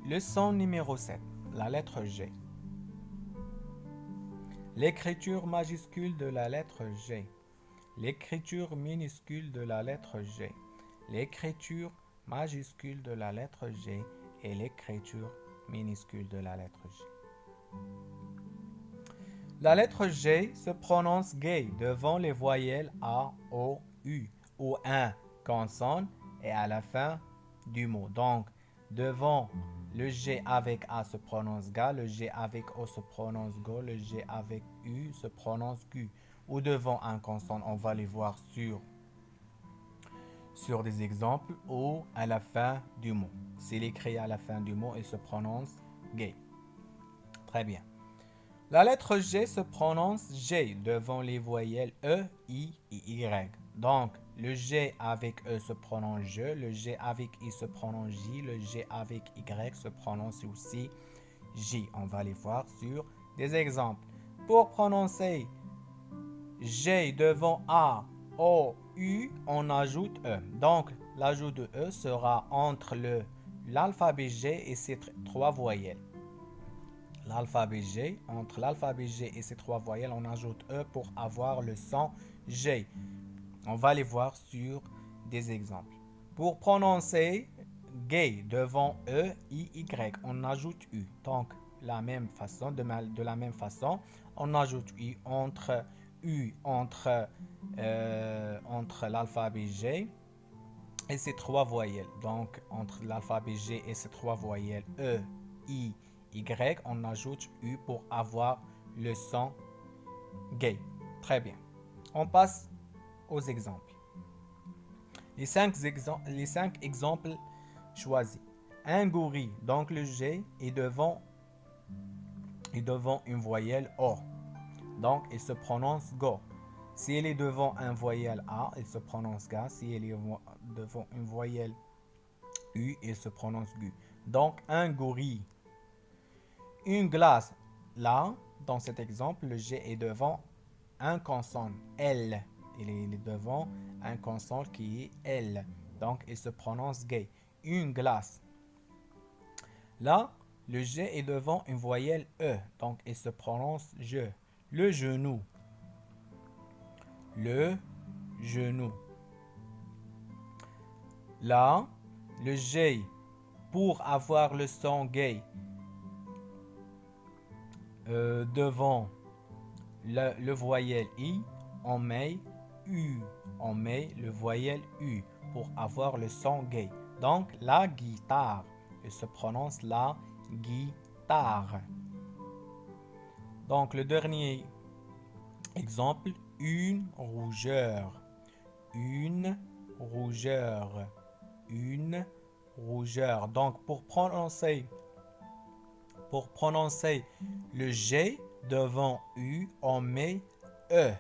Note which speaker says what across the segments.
Speaker 1: Leçon numéro 7. La lettre G. L'écriture majuscule de la lettre G. L'écriture minuscule de la lettre G. L'écriture majuscule de la lettre G et l'écriture minuscule de la lettre G. La lettre G se prononce G devant les voyelles A, O, U, ou un consonne et à la fin du mot. Donc, devant le G avec A se prononce Ga, le G avec O se prononce Go, le G avec U se prononce Gu. Ou devant un consonne, on va les voir sur des exemples, ou à la fin du mot. S'il est écrit à la fin du mot, il se prononce G. Très bien. La lettre G se prononce G devant les voyelles E, I et Y. Donc, le G avec E se prononce je, le G avec I se prononce J, le G avec Y se prononce aussi J. On va les voir sur des exemples. Pour prononcer G devant A, O, U, on ajoute E. Donc, l'ajout de E sera entre l'alphabet G et ses trois voyelles. L'alphabet G, entre l'alphabet G et ses trois voyelles, on ajoute E pour avoir le son G. On va les voir sur des exemples. Pour prononcer G devant E, I, Y, on ajoute U. Donc, de la même façon, on ajoute U entre l'alphabet G et ses trois voyelles. Donc, entre l'alphabet G et ses trois voyelles E, I, Y, on ajoute U pour avoir le son G. Très bien. On passe aux exemples. Les cinq exemples choisis. Un gorille, donc le G est devant une voyelle O. Donc, il se prononce Go. Si elle est devant une voyelle A, il se prononce Ga. Si elle est devant une voyelle U, il se prononce Gu. Donc, un gorille. Une glace. Là, dans cet exemple, le G est devant un consonne L. Il est devant un consonne qui est L. Donc, il se prononce gay. Une glace. Là, le G est devant une voyelle E. Donc, il se prononce je. Le genou. Le genou. Là, le G, pour avoir le son gay, devant le voyelle I, on met U. On met le voyelle U pour avoir le son gay. Donc, la guitare. Il se prononce la guitare. Donc, le dernier exemple, une rougeur. Une rougeur. Une rougeur. Donc, pour prononcer le G devant U, on met E.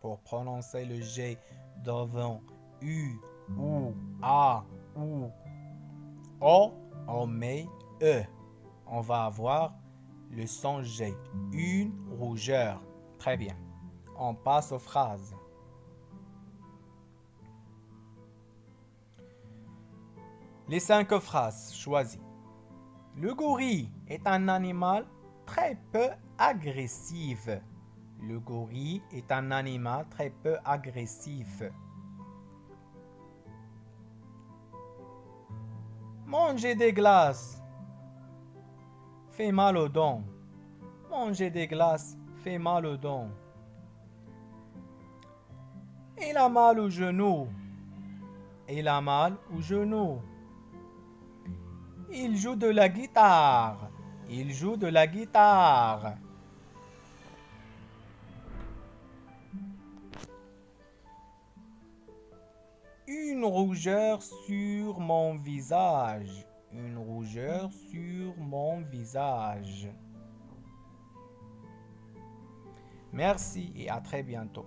Speaker 1: Pour prononcer le G devant U, ou A, ou O, on met E. On va avoir le son G. Une rougeur. Très bien. On passe aux phrases. Les 5 phrases choisies. Le gorille est un animal très peu agressif. Le gorille est un animal très peu agressif. Manger des glaces fait mal aux dents. Manger des glaces fait mal aux dents. Il a mal au genou. Il a mal au genou. Il joue de la guitare. Il joue de la guitare. Une rougeur sur mon visage. Une rougeur sur mon visage. Merci et à très bientôt.